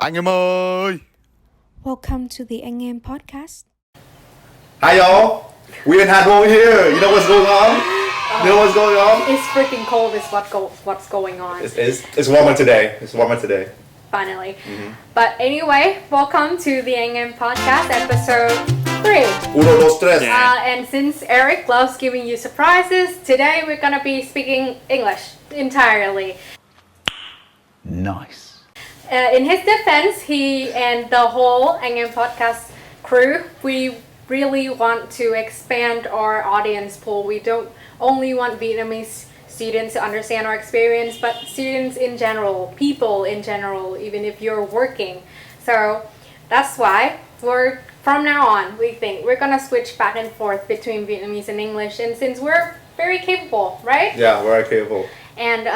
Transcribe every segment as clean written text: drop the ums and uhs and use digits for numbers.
Anh em ơi! Welcome to the ANHEM podcast. Hi y'all! We in Hanoi here. You know what's going on? You know what's going on? It's freaking cold is what's going on. It's warmer today. It's warmer today. Finally. But anyway, welcome to the ANHEM podcast episode 3. Uno, dos, tres. And since Erik loves giving you surprises, today we're gonna be speaking English entirely. Nice. In his defense, he and the whole ANHEM podcast crew, we really want to expand our audience pool. We don't only want Vietnamese students to understand our experience, but students in general, people in general, even if you're working. So that's why from now on, we think we're gonna switch back and forth between Vietnamese and English. And since we're very capable, right? Yeah, we're capable. And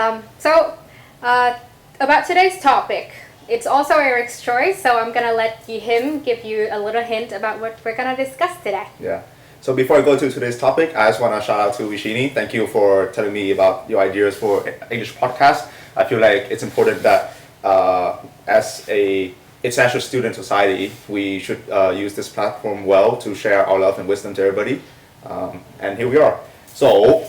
about today's topic, it's also Erik's choice, so I'm gonna let him give you a little hint about what we're gonna discuss today. Yeah. So before I go to today's topic, I just want to shout out to Vishini. Thank you for telling me about your ideas for English podcast. I feel like it's important that as a international student society, we should use this platform well to share our love and wisdom to everybody. And here we are. So,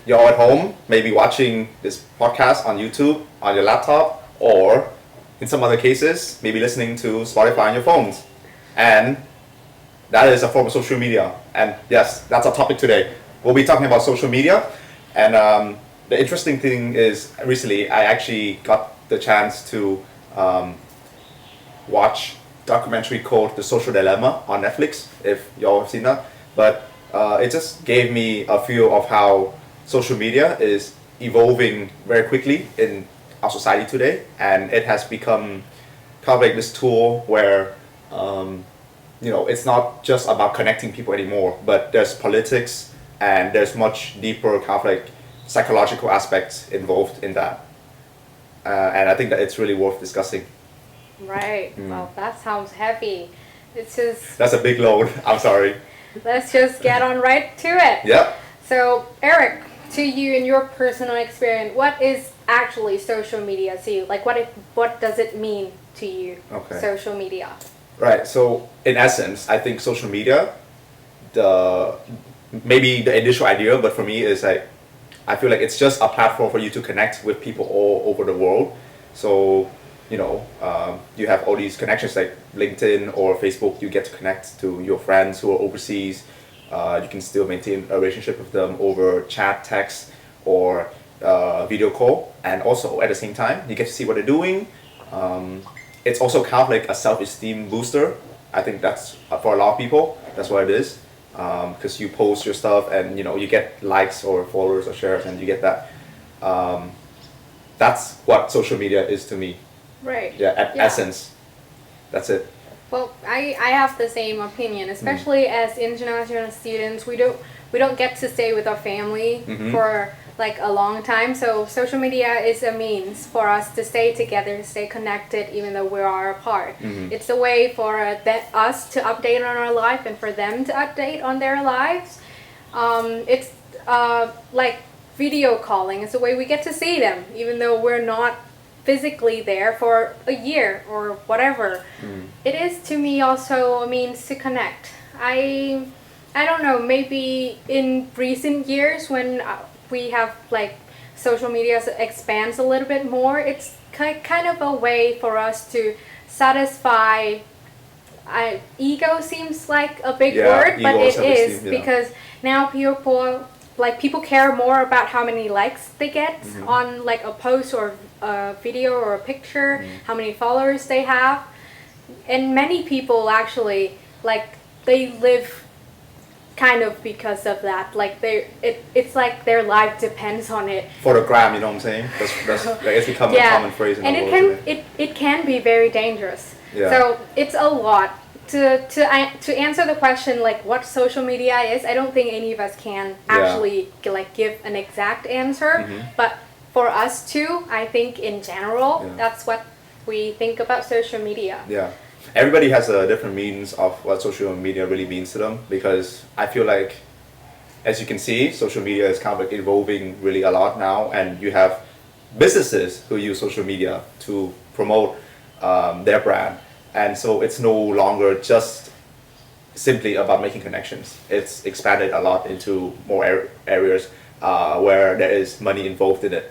you're at home, maybe watching this podcast on YouTube, on your laptop, or in some other cases, maybe listening to Spotify on your phones. And that is a form of social media. And yes, that's our topic today. We'll be talking about social media. And the interesting thing is, recently I actually got the chance to watch a documentary called The Social Dilemma on Netflix, if y'all have seen that. But it just gave me a feel of how social media is evolving very quickly in our society today. And it has become kind of like this tool where it's not just about connecting people anymore, but there's politics and there's much deeper kind of like psychological aspects involved in that. And I think that it's really worth discussing. Right. Well, that sounds heavy. That's a big load. I'm sorry. Let's just get on right to it. Yep. So, Erik, to you in your personal experience, what is actually social media to you? Like, what does it mean to you, social media? Right, so in essence, I think social media, maybe the initial idea, but for me is like, I feel like it's just a platform for you to connect with people all over the world. So, you have all these connections like LinkedIn or Facebook, you get to connect to your friends who are overseas. You can still maintain a relationship with them over chat, text, or video call. And also at the same time, you get to see what they're doing. It's also kind of like a self-esteem booster. I think that's for a lot of people, that's what it is. Because you post your stuff and you get likes or followers or shares and you get that. That's what social media is to me. Right. Yeah, essence. That's it. Well, I have the same opinion, especially as international students. We don't get to stay with our family for like a long time. So social media is a means for us to stay together, stay connected, even though we are apart. It's a way for us to update on our life and for them to update on their lives. It's like video calling. It's a way we get to see them, even though we're not physically there for a year or whatever. It is to me also a means to connect. I don't know, maybe in recent years when we have like social media expands a little bit more, it's kind of a way for us to satisfy ego seems like a big word, but it is because now people care more about how many likes they get on like a post or a video or a picture, how many followers they have. And many people actually they live kind of because of that. Like it's like their life depends on it. For the gram, you know what I'm saying? That's it's become a common phrase in the world today. It can be very dangerous. Yeah. So it's a lot. To answer the question like what social media is, I don't think any of us can actually give an exact answer. But for us too, I think in general, that's what we think about social media. Yeah. Everybody has a different means of what social media really means to them, because I feel like, as you can see, social media is kind of like evolving really a lot now, and you have businesses who use social media to promote their brand. And so it's no longer just simply about making connections. It's expanded a lot into more areas where there is money involved in it.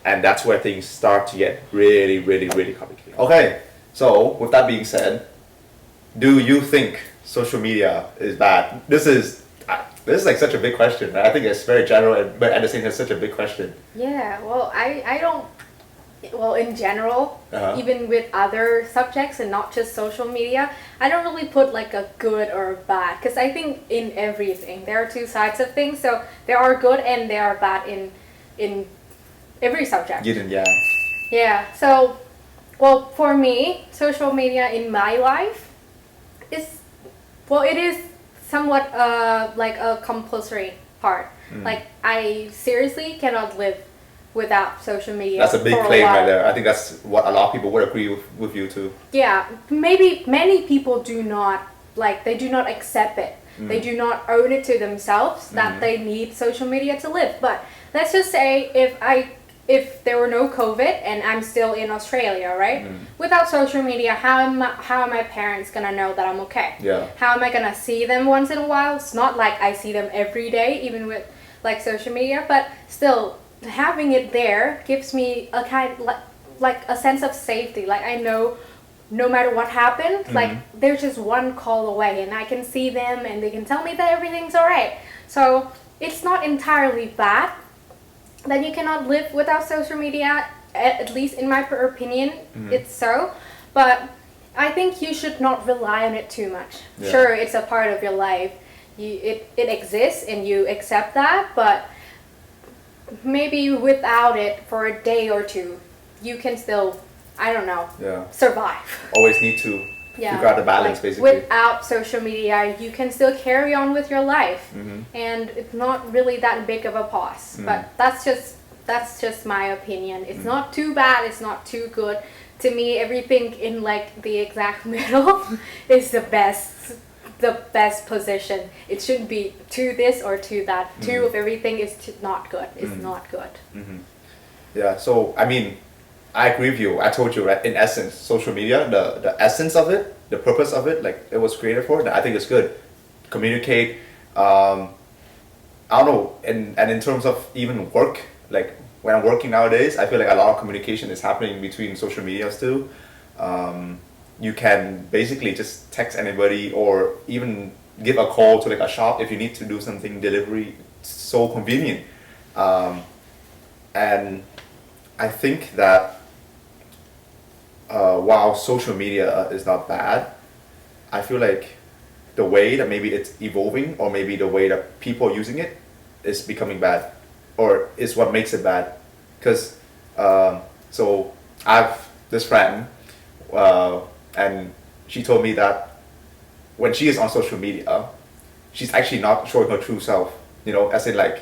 And that's where things start to get really, really, really complicated. Okay, so with that being said, do you think social media is bad? This is like such a big question. I think it's very general, but at the same time, it's such a big question. Yeah, well, I don't, well, in general, even with other subjects and not just social media, I don't really put like a good or bad, because I think in everything, there are two sides of things, so there are good and there are bad in every subject. Yeah, so, well, for me, social media in my life is, well, it is somewhat like a compulsory part. Like, I seriously cannot live without social media. That's a big claim right there. I think that's what a lot of people would agree with you too. Yeah, maybe many people do not, like, they do not accept it. They do not own it to themselves that they need social media to live. But let's just say if there were no COVID and I'm still in Australia, right? Without social media, how are my parents gonna know that I'm okay? Yeah. How am I gonna see them once in a while? It's not like I see them every day, even with like social media, but still having it there gives me a kind like a sense of safety. Like, I know no matter what happened, like, they're just one call away and I can see them and they can tell me that everything's alright. So it's not entirely bad that you cannot live without social media, at least in my opinion, it's so. But I think you should not rely on it too much. Yeah. Sure, it's a part of your life. It exists and you accept that, but maybe without it for a day or two, you can still, I don't know, survive. Always need to figure out the balance, like, basically. Without social media, you can still carry on with your life, and it's not really that big of a pause. But that's just my opinion. It's not too bad. It's not too good. To me, everything in like the exact middle is the best position. It shouldn't be to this or to that. Two of everything is not good. It's not good. Yeah. So I mean, I agree with you. I told you, right? In essence, social media, the essence of it, the purpose of it, like it was created for, I think it's good. Communicate. I don't know. And in terms of even work, like when I'm working nowadays, I feel like a lot of communication is happening between social medias too. You can basically just text anybody or even give a call to like a shop if you need to do something delivery. It's so convenient. And I think that while social media is not bad, I feel like the way that maybe it's evolving or maybe the way that people are using it is becoming bad, or is what makes it bad. Because so I have this friend and she told me that when she is on social media, she's actually not showing her true self, you know, as in like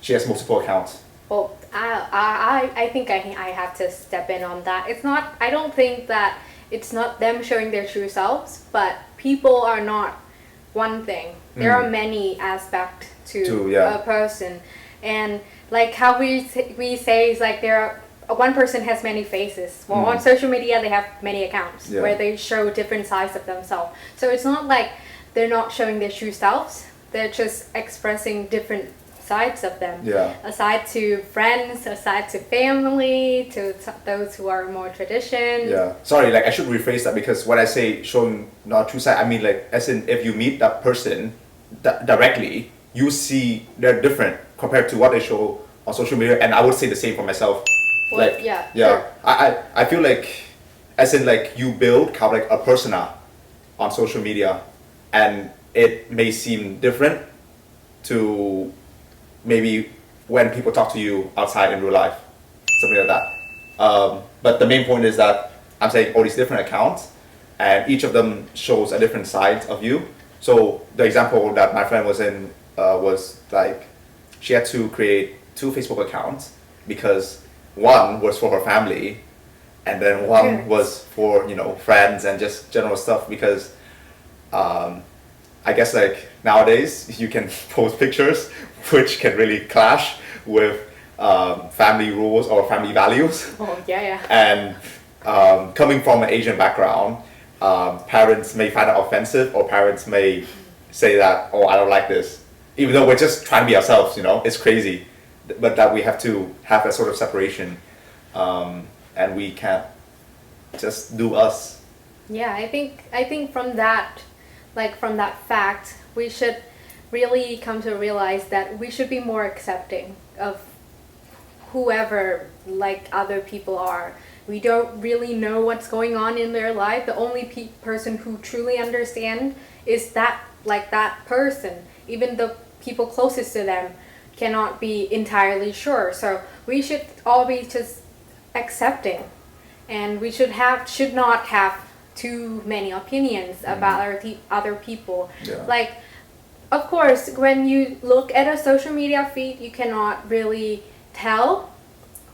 she has multiple accounts. Well, I think I have to step in on that. It's not, I don't think that it's not them showing their true selves, but people are not one thing. There are many aspects to a person. And like how we say is like there are, one person has many faces. Well, on social media they have many accounts where they show different sides of themselves. So it's not like they're not showing their true selves. They're just expressing different sides of them. A side to friends, a side to family, to those who are more tradition. Sorry, like I should rephrase that, because when I say showing not true side, I mean like as in if you meet that person directly, you see they're different compared to what they show on social media. And I would say the same for myself. Well, like sure. I feel like as in like you build kind of like a persona on social media, and it may seem different to maybe when people talk to you outside in real life, something like that. But the main point is that I'm saying all these different accounts, and each of them shows a different side of you. So the example that my friend was in was like she had to create 2 Facebook accounts because one was for her family, and then one was for, you know, friends and just general stuff, because I guess like nowadays you can post pictures which can really clash with family rules or family values. Oh, yeah. And coming from an Asian background, parents may find it offensive, or parents may say that, oh, I don't like this, even though we're just trying to be ourselves, you know. It's crazy, but that we have to have that sort of separation, and we can't just do us. Yeah, I think from that fact, we should really come to realize that we should be more accepting of whoever like other people are. We don't really know what's going on in their life. The only person who truly understands is that person. Even the people closest to them cannot be entirely sure. So we should all be just accepting, and we should not have too many opinions about other people. Yeah. Like, of course, when you look at a social media feed, you cannot really tell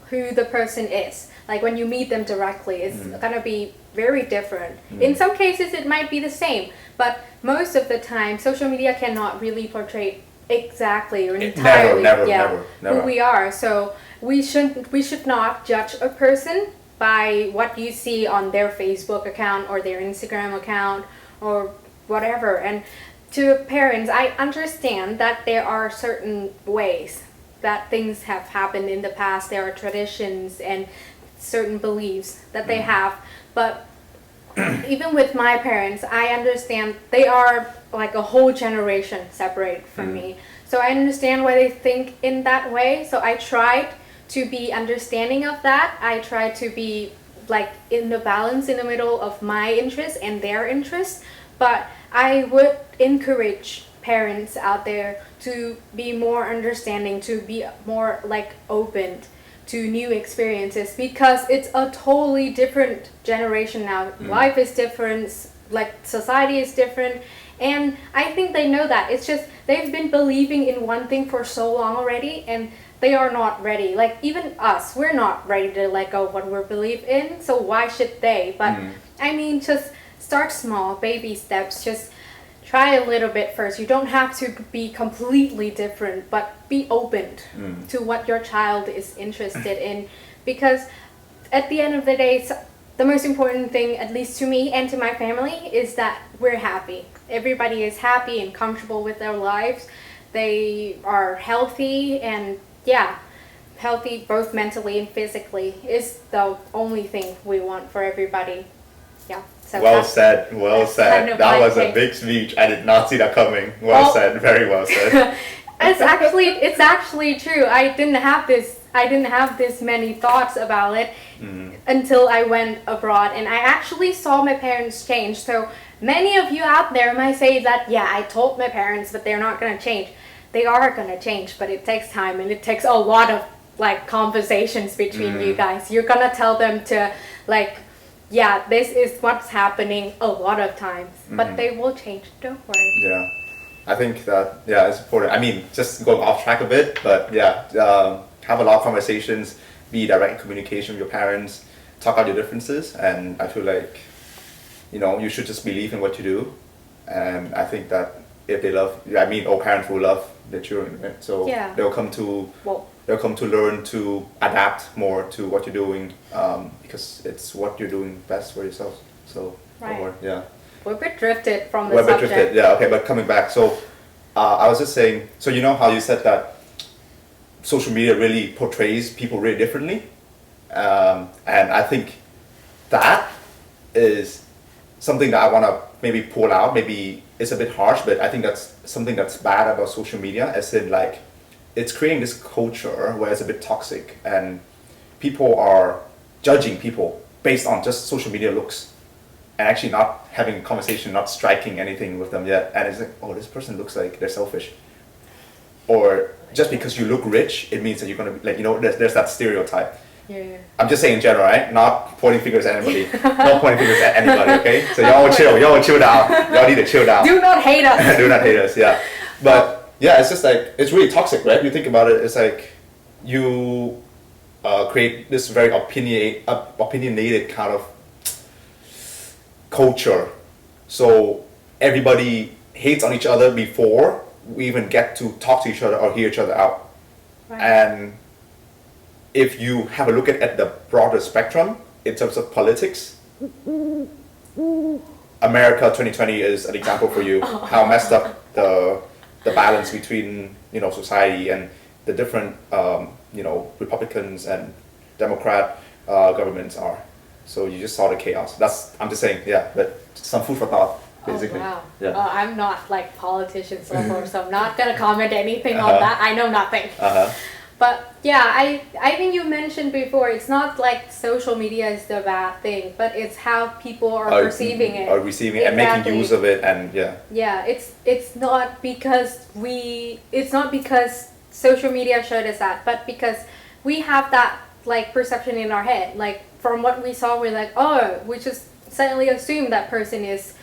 who the person is. Like, when you meet them directly, it's gonna be very different. In some cases, it might be the same, but most of the time, social media cannot really portray exactly or entirely never. who we are. So we should not judge a person by what you see on their Facebook account or their Instagram account or whatever. And to parents, I understand that there are certain ways that things have happened in the past. There are traditions and certain beliefs that they have, but even with my parents, I understand they are like a whole generation separate from me. So I understand why they think in that way. So I tried to be understanding of that. I try to be like in the balance in the middle of my interests and their interests. But I would encourage parents out there to be more understanding, to be more like open to new experiences, because it's a totally different generation now. Life is different, like society is different, and I think they know that. It's just they've been believing in one thing for so long already, and they are not ready. Like, even us, we're not ready to let go of what we believe in, so why should they? But I mean, just start small, baby steps. Just try a little bit first. You don't have to be completely different, but be open to what your child is interested in, because at the end of the day, the most important thing, at least to me and to my family, is that we're happy. Everybody is happy and comfortable with their lives. They are healthy, and healthy both mentally and physically is the only thing we want for everybody. Yeah. So well said. kind of That was a take. big speech. I did not see that coming. Well said. Very well said. It's actually true. I didn't have this many thoughts about it until I went abroad, and I actually saw my parents change. So many of you out there might say that, yeah, I told my parents, but they're not gonna change. They are gonna change, but it takes time, and it takes a lot of like conversations between you guys. You're gonna tell them to like, yeah, this is what's happening a lot of times, but they will change. Don't worry. Yeah, I think that it's important. I mean, just going off track a bit, but have a lot of conversations, be direct in communication with your parents, talk out your differences, and I feel like, you know, you should just believe in what you do, and I think that if they love, all parents will love their children, right? So they'll come to learn to adapt more to what you're doing, because it's what you're doing best for yourself. So We're a bit drifted from the subject. Okay, but coming back, so I was just saying, so you know how you said that social media really portrays people really differently, and I think that is something that I want to maybe pull out. Maybe it's a bit harsh, but I think that's something that's bad about social media, as in like, it's creating this culture where it's a bit toxic, and people are judging people based on just social media looks, and actually not having a conversation, not striking anything with them yet. And it's like, oh, this person looks like they're selfish. Or just because you look rich, it means that you're gonna be like, you know, there's that stereotype. Yeah. I'm just saying in general, right? Not pointing fingers at anybody. Not pointing fingers at anybody, okay? So y'all chill down. Y'all need to chill down. Do not hate us. Do not hate us, yeah. But yeah, it's just like, it's really toxic, right? You think about it, it's like you create this very opinionated kind of culture. So everybody hates on each other before we even get to talk to each other or hear each other out. Right. And if you have a look at the broader spectrum in terms of politics, America 2020 is an example for you. How messed up the balance between, you know, society and the different, you know, Republicans and Democrat governments are. So you just saw the chaos. I'm just saying, yeah, but some food for thought, basically. Oh, wow. Yeah. I'm not like politicians level, so I'm not gonna comment anything on that. I know nothing. But yeah, I think you mentioned before, it's not like social media is the bad thing, but it's how people are perceiving it. Are receiving it and making use of it, and yeah. Yeah, it's not because social media showed us that, but because we have that like perception in our head. Like from what we saw, we're like, oh, we just suddenly assume that person is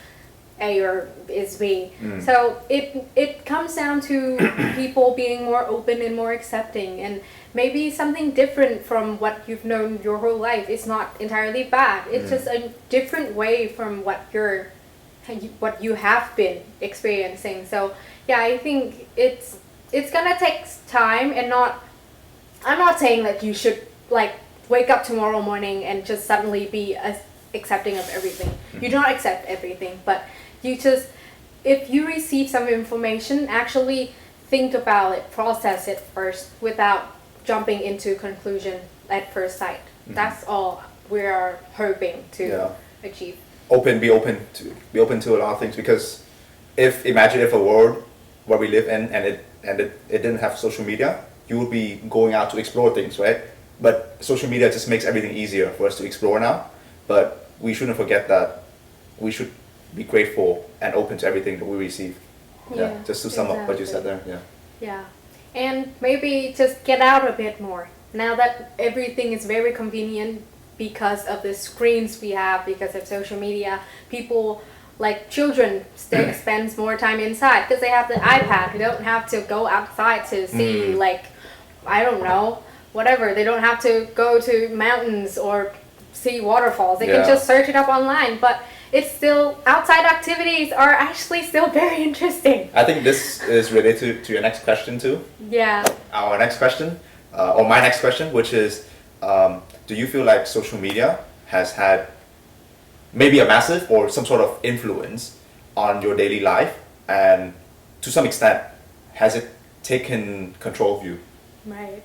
A or is B. So it comes down to people being more open and more accepting, and maybe something different from what you've known your whole life. It's not entirely bad. It's just a different way from what you have been experiencing. So yeah, I think it's gonna take time, and I'm not saying that you should like wake up tomorrow morning and just suddenly be accepting of everything. You don't accept everything, but you just, if you receive some information, actually think about it, process it first without jumping into conclusion at first sight. That's all we are hoping to achieve. Be open to a lot of things, because imagine if a world where we live in and it didn't have social media, you would be going out to explore things, right? But social media just makes everything easier for us to explore now. But we shouldn't forget that we should be grateful and open to everything that we receive. Yeah, just to sum up what you said there. Yeah, and maybe just get out a bit more. Now that everything is very convenient because of the screens we have, because of social media, people like children spends more time inside because they have the iPad. They don't have to go outside to see like, I don't know, whatever. They don't have to go to mountains or see waterfalls. They can just search it up online, but it's still, outside activities are actually still very interesting. I think this is related to your next question too. Yeah. Our next question, or my next question, which is, do you feel like social media has had maybe a massive or some sort of influence on your daily life, and to some extent, has it taken control of you? Right.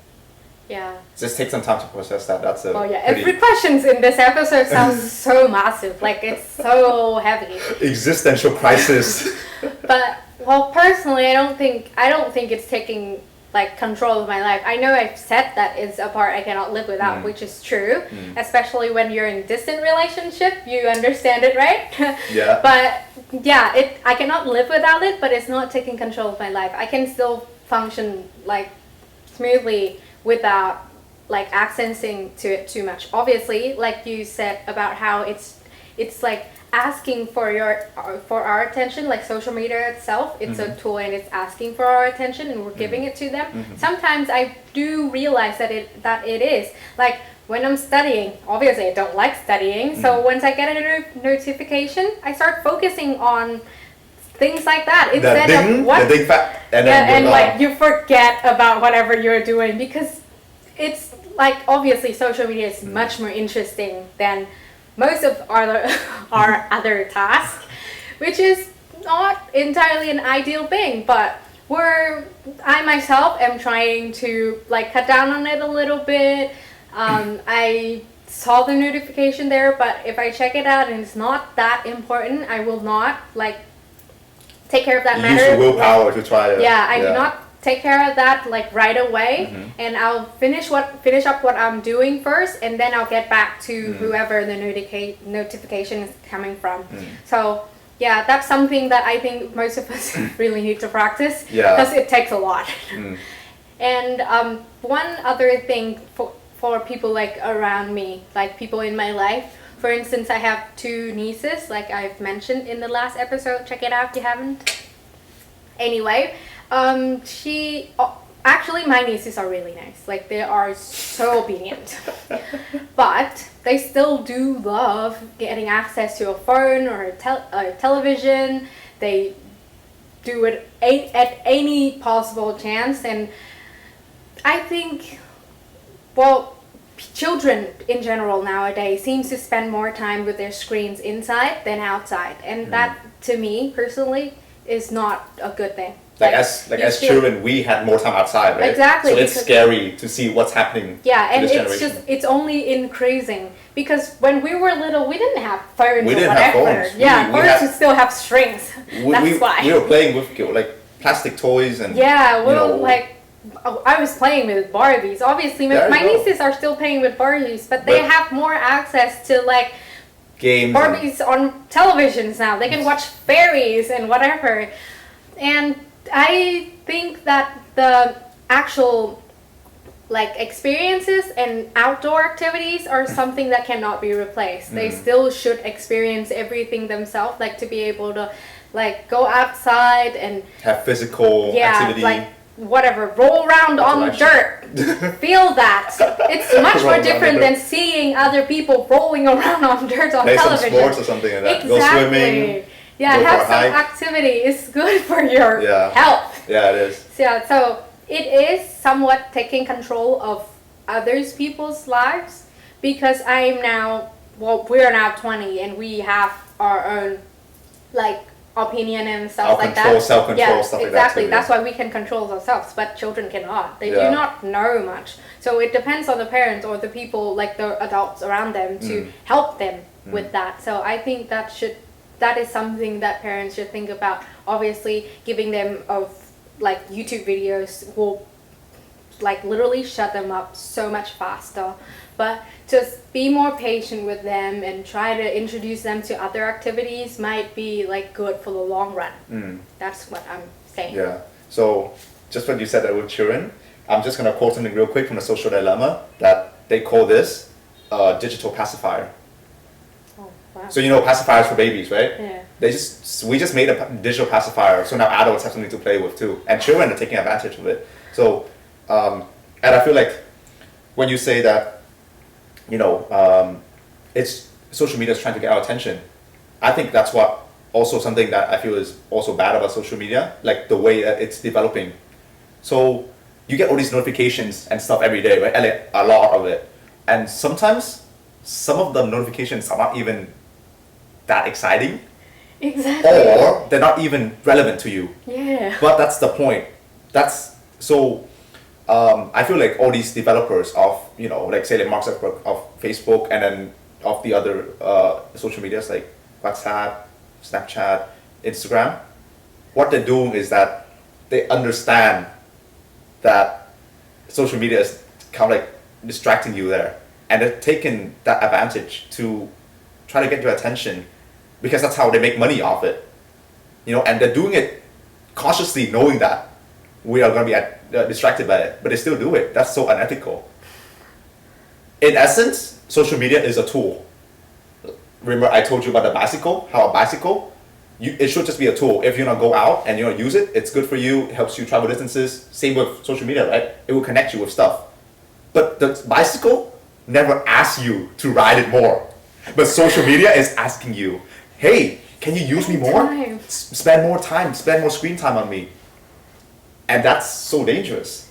Yeah. Just take some time to process that. That's every questions in this episode sounds so massive, like it's so heavy. Existential crisis. But well, personally, I don't think it's taking like control of my life. I know I've said that it's a part I cannot live without, which is true. Especially when you're in a distant relationship, you understand it, right? Yeah. But yeah, I cannot live without it, but it's not taking control of my life. I can still function like smoothly without like accessing to it too much. Obviously, like you said about how it's like asking for our attention, like social media itself, it's a tool and it's asking for our attention and we're giving it to them. Sometimes I do realize that it is like when I'm studying. Obviously I don't like studying, so once I get a notification, I start focusing on things like that instead of what and like you forget about whatever you're doing, because it's like obviously social media is much more interesting than most of our other tasks, which is not entirely an ideal thing, but I myself am trying to like cut down on it a little bit. I saw the notification there, but if I check it out and it's not that important, I will not like take care of that matter. Use your willpower to try it. Yeah, I do not take care of that like right away, and I'll finish up what I'm doing first, and then I'll get back to whoever the notification is coming from. So yeah, that's something that I think most of us really need to practice, because it takes a lot. And one other thing for people like around me, like people in my life. For instance, I have 2 nieces, like I've mentioned in the last episode. Check it out if you haven't. Anyway, actually my nieces are really nice. Like they are so obedient. But they still do love getting access to a phone or a television. They do it at any possible chance. And I think, well, children in general nowadays seems to spend more time with their screens inside than outside, and that to me personally is not a good thing. As children, we had more time outside, right? Exactly. So it's scary to see what's happening. Yeah, and to this generation. it's only increasing because when we were little, we didn't have phones We or didn't whatever. have phones. Yeah, We phones had- still have strings. That's why. We were playing with like plastic toys and Yeah, well, like I was playing with Barbies. Obviously, There you my go. nieces are still playing with Barbies, but they But- have more access to like games. Barbies on televisions now. They can watch fairies and whatever. And I think that the actual like experiences and outdoor activities are something that cannot be replaced. They still should experience everything themselves, like to be able to like go outside and have physical activity. like whatever, roll around on dirt. Feel that. It's much Roll more around different on than dirt. seeing other people rolling around on dirt on Play some television. sports or something like that. Exactly. Go swimming. Yeah, go have for a some hike. activity. It's good for your Yeah. health. Yeah, it is. So it is somewhat taking control of others people's lives because we're now 20 and we have our own like opinion and stuff like that. Self-control, stuff like that. Exactly. Too, That's why we can control ourselves, but children cannot. They Yeah. do not know much. So it depends on the parents or the people, like the adults around them, to help them with that. So I think that is something that parents should think about. Obviously, giving them of like YouTube videos will like literally shut them up so much faster. But just be more patient with them and try to introduce them to other activities might be like good for the long run. That's what I'm saying. Yeah. So just what you said that with children, I'm just gonna quote something real quick from the Social Dilemma that they call this digital pacifier. Oh, wow. So you know pacifiers for babies, right? Yeah. We just made a digital pacifier, so now adults have something to play with too, and children are taking advantage of it. So, and I feel like when you say that, it's social media is trying to get our attention, I think that's what also something that I feel is also bad about social media, like the way that it's developing. So you get all these notifications and stuff every day, right? And like, a lot of it, and sometimes some of the notifications are not even that exciting. Exactly. Or they're not even relevant to you. Yeah. But that's the point. That's so. I feel like all these developers of like say like Mark Zuckerberg of Facebook and then of the other social medias like WhatsApp, Snapchat, Instagram, what they're doing is that they understand that social media is kind of like distracting you there, and they're taking that advantage to try to get your attention. Because that's how they make money off it, and they're doing it cautiously, knowing that we are going to be distracted by it, but they still do it. That's so unethical. In essence, social media is a tool. Remember, I told you about the bicycle. How a bicycle, it should just be a tool. If you want to go out and use it, it's good for you. It helps you travel distances. Same with social media, right? It will connect you with stuff. But the bicycle never asks you to ride it more. But social media is asking you, hey, can you use me more? Spend more time, spend more screen time on me. And that's so dangerous.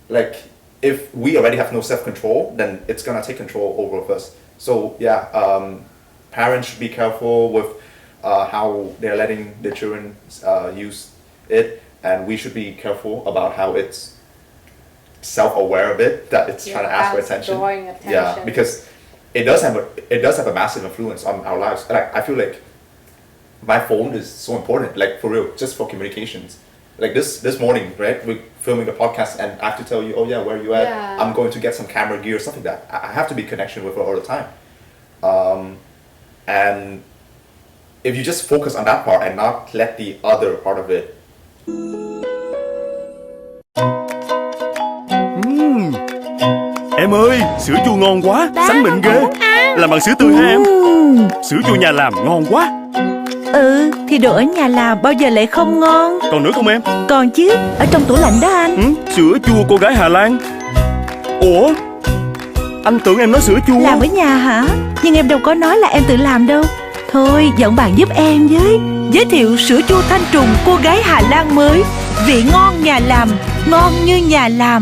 Like, if we already have no self-control, then it's gonna take control over of us. So yeah, parents should be careful with how they're letting the children use it, and we should be careful about how it's self-aware of it, that it's trying to ask for attention. Drawing attention. Yeah, because it does have a massive influence on our lives. Like, I feel like my phone is so important, like for real, just for communications. Like this morning, right? We're filming the podcast, and I have to tell you, oh yeah, where are you at? Yeah. I'm going to get some camera gear, stuff like that. I have to be in connection with her all the time. And if you just focus on that part and not let the other part of it. Em ơi, sữa chua ngon quá, xanh mịn ghê. Làm bằng sữa tươi hả em? Sữa chua nhà làm ngon quá. Thì đồ ở nhà làm bao giờ lại không ngon. Còn nữa không em? Còn chứ, ở trong tủ lạnh đó anh. Sữa chua cô gái Hà Lan. Ủa? Anh tưởng em nói sữa chua. Làm ở nhà hả? Nhưng em đâu có nói là em tự làm đâu. Thôi, giọng bạn giúp em với. Giới thiệu sữa chua thanh trùng cô gái Hà Lan mới. Vị ngon nhà làm, ngon như nhà làm.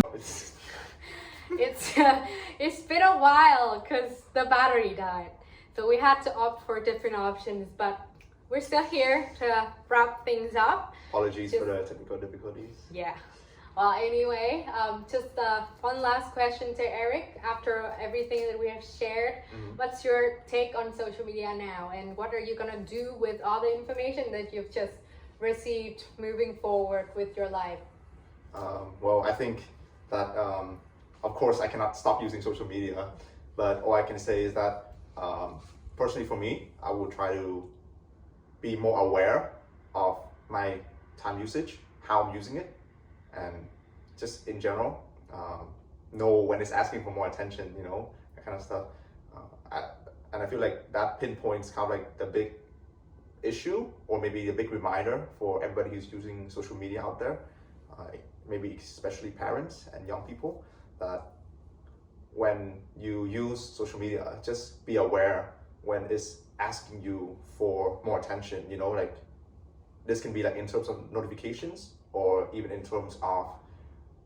it's been a while because the battery died. So we had to opt for different options, but we're still here to wrap things up. Apologies for the technical difficulties. Yeah. Well, anyway, just one last question to Erik. After everything that we have shared, what's your take on social media now? And what are you going to do with all the information that you've just received moving forward with your life? Well, I think that, of course, I cannot stop using social media. But all I can say is that, personally for me, I will try to be more aware of my time usage, how I'm using it, and just in general, know when it's asking for more attention, you know, that kind of stuff. And I feel like that pinpoints kind of like the big issue, or maybe a big reminder for everybody who's using social media out there, maybe especially parents and young people, that when you use social media, just be aware when it's asking you for more attention, you know, like this can be like in terms of notifications, or even in terms of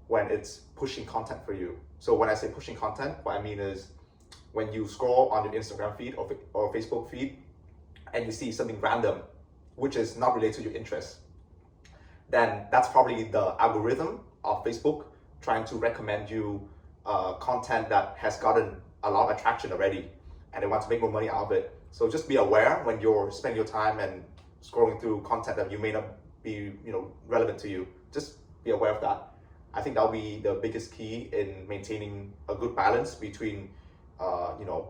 when it's pushing content for you. So when I say pushing content, what I mean is when you scroll on your Instagram feed or Facebook feed and you see something random, which is not related to your interests, then that's probably the algorithm of Facebook trying to recommend you content that has gotten a lot of attraction already, and they want to make more money out of it. So just be aware when you're spending your time and scrolling through content that you may not be, you know, relevant to you. Just be aware of that. I think that'll be the biggest key in maintaining a good balance between, you know,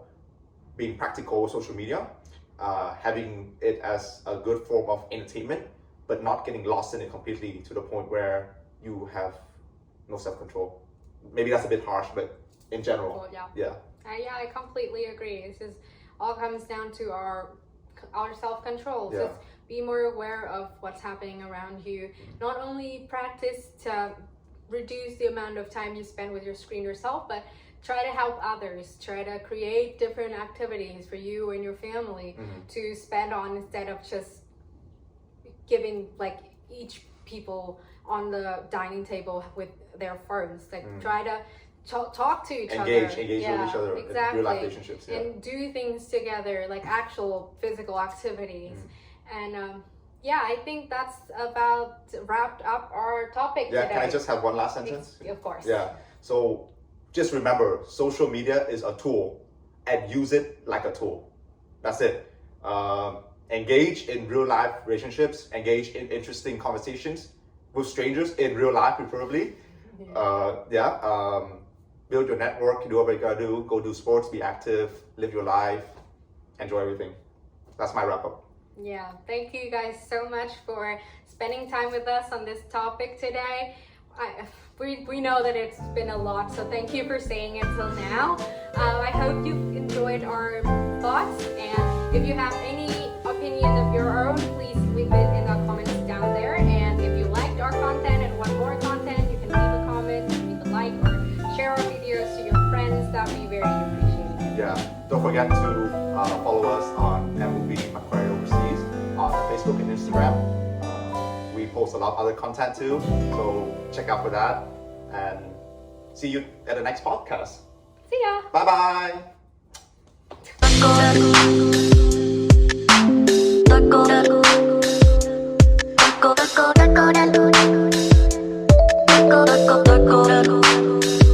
being practical with social media, having it as a good form of entertainment, but not getting lost in it completely to the point where you have no self-control. Maybe that's a bit harsh, but in general, yeah. I completely agree. It's just all comes down to our self-control. So be more aware of what's happening around you. Not only practice to reduce the amount of time you spend with your screen yourself, but try to help others. Try to create different activities for you and your family to spend on, instead of just giving like each people on the dining table with their phones. Like try to talk to each other. Engage with each other in real life relationships. And do things together, like actual physical activities. And I think that's about wrapped up our topic today. Can I just have one last sentence? Of course. So just remember, social media is a tool, and use it like a tool. That's it. Engage in real life relationships, engage in interesting conversations with strangers in real life, preferably. Build your network, do whatever you gotta do, go do sports, be active, live your life, enjoy everything. That's my wrap up. Yeah, thank you guys so much for spending time with us on this topic today. We know that it's been a lot, so thank you for staying until now. I hope you enjoyed our thoughts, and if you have any opinions of your own, please leave it in the comments down there. And if you liked our content and want more content, you can leave a comment, leave a like, or share our videos to your friends. That would be very appreciated. Don't forget to follow us on MOV Macquarie Overseas on Facebook and Instagram. We post a lot of other content too, so check out for that, and see you at the next podcast. See ya. Bye bye.